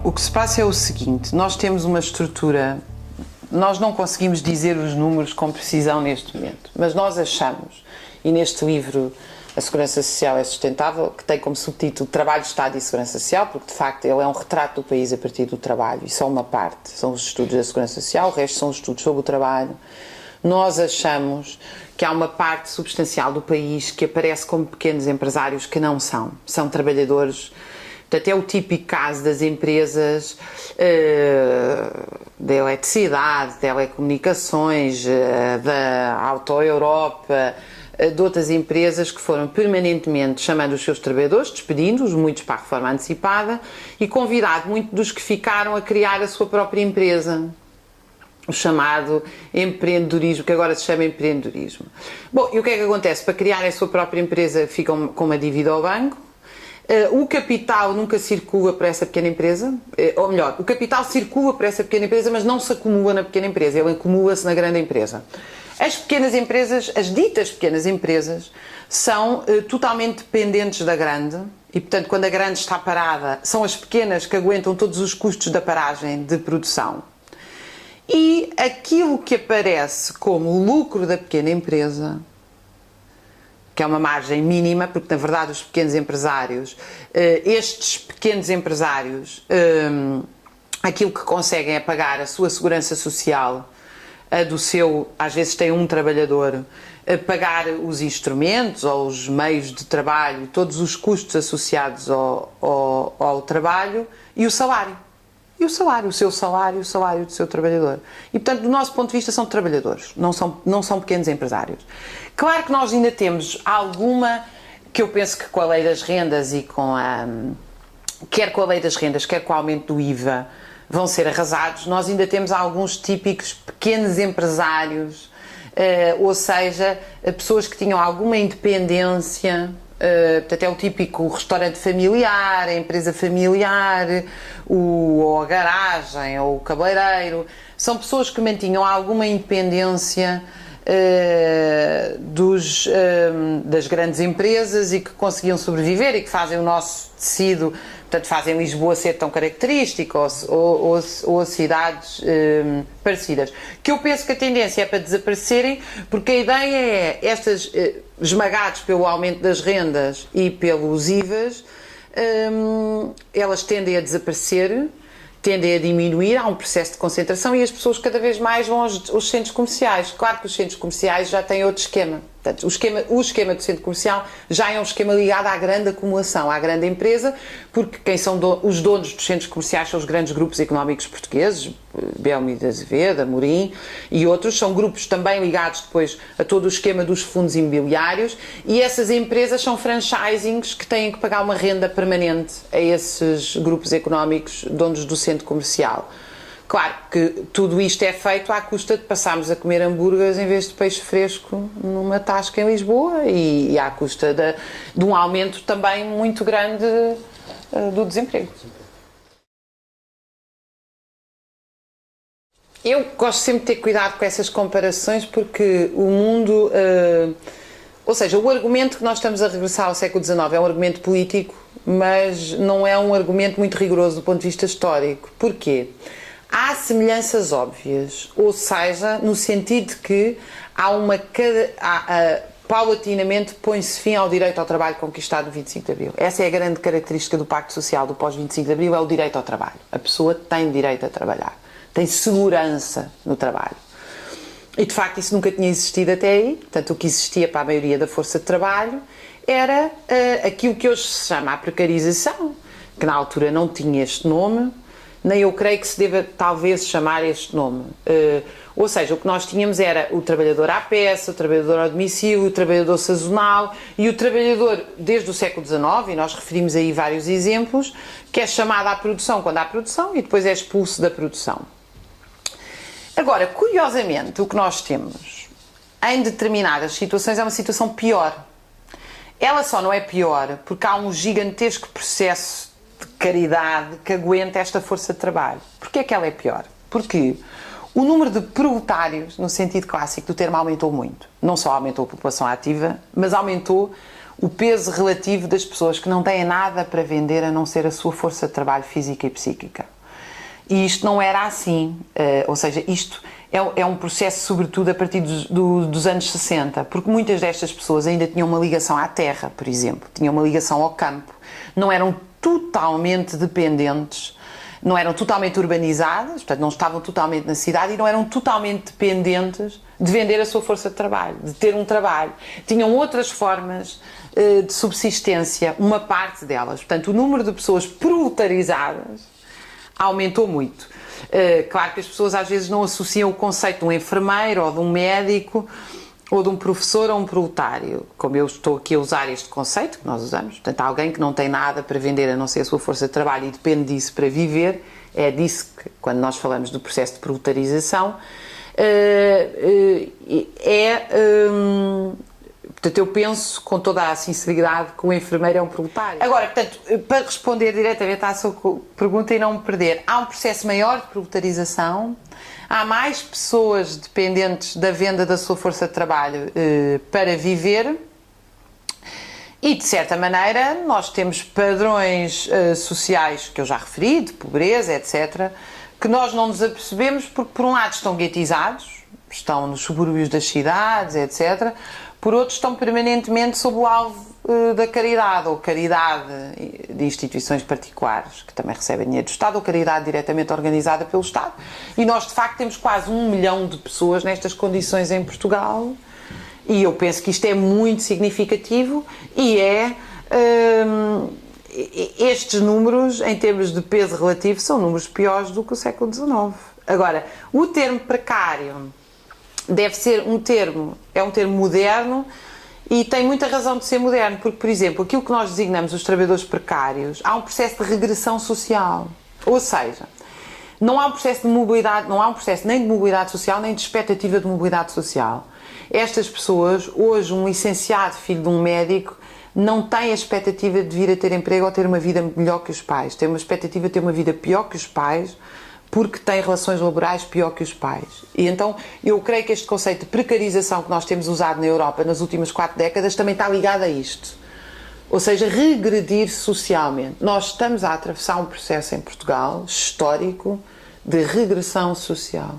O que se passa é o seguinte, nós temos uma estrutura, nós não conseguimos dizer os números com precisão neste momento, mas nós achamos, e neste livro A Segurança Social é Sustentável, que tem como subtítulo Trabalho, Estado e Segurança Social, porque de facto ele é um retrato do país a partir do trabalho, e só uma parte são os estudos da Segurança Social, o resto são os estudos sobre o trabalho. Nós achamos que há uma parte substancial do país que aparece como pequenos empresários que não são, são trabalhadores. Portanto, é o típico caso das empresas da eletricidade, telecomunicações, da Auto Europa, de outras empresas que foram permanentemente chamando os seus trabalhadores, despedindo-os, muitos para a reforma antecipada, e convidado muitos dos que ficaram a criar a sua própria empresa. O chamado empreendedorismo, que agora se chama empreendedorismo. Bom, e o que é que acontece? Para criar a sua própria empresa ficam com uma dívida ao banco. O capital nunca circula para essa pequena empresa, ou melhor, o capital circula para essa pequena empresa, mas não se acumula na pequena empresa, ele acumula-se na grande empresa. As pequenas empresas, as ditas pequenas empresas, são totalmente dependentes da grande e, portanto, quando a grande está parada, são as pequenas que aguentam todos os custos da paragem de produção. E aquilo que aparece como o lucro da pequena empresa, que é uma margem mínima, porque na verdade os pequenos empresários, estes pequenos empresários, aquilo que conseguem é pagar a sua segurança social, a do seu, às vezes tem um trabalhador, pagar os instrumentos ou os meios de trabalho, todos os custos associados ao trabalho e o salário. E o salário, o seu salário, o salário do seu trabalhador. E, portanto, do nosso ponto de vista, são trabalhadores, não são pequenos empresários. Claro que nós ainda temos alguma, que eu penso que com a lei das rendas e com quer com a lei das rendas, quer com o aumento do IVA, vão ser arrasados. Nós ainda temos alguns típicos pequenos empresários, ou seja, pessoas que tinham alguma independência. Portanto, é o típico restaurante familiar, a empresa familiar, ou a garagem, ou o cabeleireiro. São pessoas que mantinham alguma independência das grandes empresas e que conseguiam sobreviver e que fazem o nosso tecido, portanto, fazem Lisboa ser tão característico ou cidades parecidas. Que eu penso que a tendência é para desaparecerem, porque a ideia é estas, esmagados pelo aumento das rendas e pelos IVAs, elas tendem a desaparecer, tendem a diminuir, há um processo de concentração e as pessoas cada vez mais vão aos centros comerciais. Claro que os centros comerciais já têm outro esquema. Portanto, o esquema do centro comercial já é um esquema ligado à grande acumulação, à grande empresa, porque quem são os donos dos centros comerciais são os grandes grupos económicos portugueses, Belmi de Azevedo, Amorim e outros, são grupos também ligados depois a todo o esquema dos fundos imobiliários, e essas empresas são franchisings que têm que pagar uma renda permanente a esses grupos económicos donos do centro comercial. Claro que tudo isto é feito à custa de passarmos a comer hambúrgueres em vez de peixe fresco numa tasca em Lisboa e à custa de um aumento também muito grande do desemprego. Eu gosto sempre de ter cuidado com essas comparações porque o mundo... ou seja, o argumento que nós estamos a regressar ao século XIX é um argumento político, mas não é um argumento muito rigoroso do ponto de vista histórico. Porquê? Há semelhanças óbvias, ou seja, no sentido de que paulatinamente põe-se fim ao direito ao trabalho conquistado no 25 de Abril. Essa é a grande característica do Pacto Social do pós-25 de Abril, é o direito ao trabalho. A pessoa tem direito a trabalhar, tem segurança no trabalho. E, de facto, isso nunca tinha existido até aí. Portanto, o que existia para a maioria da força de trabalho era aquilo que hoje se chama a precarização, que na altura não tinha este nome, nem eu creio que se deva talvez chamar este nome. Ou seja, o que nós tínhamos era o trabalhador à peça, o trabalhador ao domicílio, o trabalhador sazonal e o trabalhador desde o século XIX, e nós referimos aí vários exemplos, que é chamado à produção quando há produção e depois é expulso da produção. Agora, curiosamente, o que nós temos em determinadas situações é uma situação pior. Ela só não é pior porque há um gigantesco processo de caridade que aguenta esta força de trabalho. Porquê é que ela é pior? Porque o número de proletários, no sentido clássico do termo, aumentou muito. Não só aumentou a população ativa, mas aumentou o peso relativo das pessoas que não têm nada para vender a não ser a sua força de trabalho física e psíquica. E isto não era assim, ou seja, isto é um processo sobretudo a partir dos anos 60, porque muitas destas pessoas ainda tinham uma ligação à terra, por exemplo, tinham uma ligação ao campo, não eram totalmente dependentes, não eram totalmente urbanizadas, portanto não estavam totalmente na cidade e não eram totalmente dependentes de vender a sua força de trabalho, de ter um trabalho. Tinham outras formas de subsistência, uma parte delas. Portanto, o número de pessoas proletarizadas aumentou muito. Claro que as pessoas às vezes não associam o conceito de um enfermeiro ou de um médico ou de um professor a um proletário, como eu estou aqui a usar este conceito que nós usamos. Portanto, alguém que não tem nada para vender a não ser a sua força de trabalho e depende disso para viver, é disso que, quando nós falamos do processo de proletarização, portanto, eu penso com toda a sinceridade que o enfermeiro é um proletário. Agora, portanto, para responder diretamente à sua pergunta e não me perder, há um processo maior de proletarização, há mais pessoas dependentes da venda da sua força de trabalho para viver e, de certa maneira, nós temos padrões sociais que eu já referi, de pobreza, etc., que nós não nos apercebemos porque, por um lado, estão guetizados, estão nos subúrbios das cidades, etc., por outros estão permanentemente sob o alvo da caridade, ou caridade de instituições particulares, que também recebem dinheiro do Estado, ou caridade diretamente organizada pelo Estado. E nós, de facto, temos quase 1 milhão de pessoas nestas condições em Portugal, e eu penso que isto é muito significativo, e estes números, em termos de peso relativo, são números piores do que o século XIX. Agora, o termo precário deve ser um termo moderno e tem muita razão de ser moderno, porque, por exemplo, aquilo que nós designamos os trabalhadores precários, há um processo de regressão social, ou seja, não há um processo de mobilidade, não há um processo nem de mobilidade social, nem de expectativa de mobilidade social. Estas pessoas, hoje, um licenciado filho de um médico, não tem a expectativa de vir a ter emprego ou ter uma vida melhor que os pais, tem uma expectativa de ter uma vida pior que os pais, porque tem relações laborais pior que os pais. E então eu creio que este conceito de precarização que nós temos usado na Europa nas últimas 4 décadas também está ligado a isto. Ou seja, regredir socialmente. Nós estamos a atravessar um processo em Portugal, histórico, de regressão social.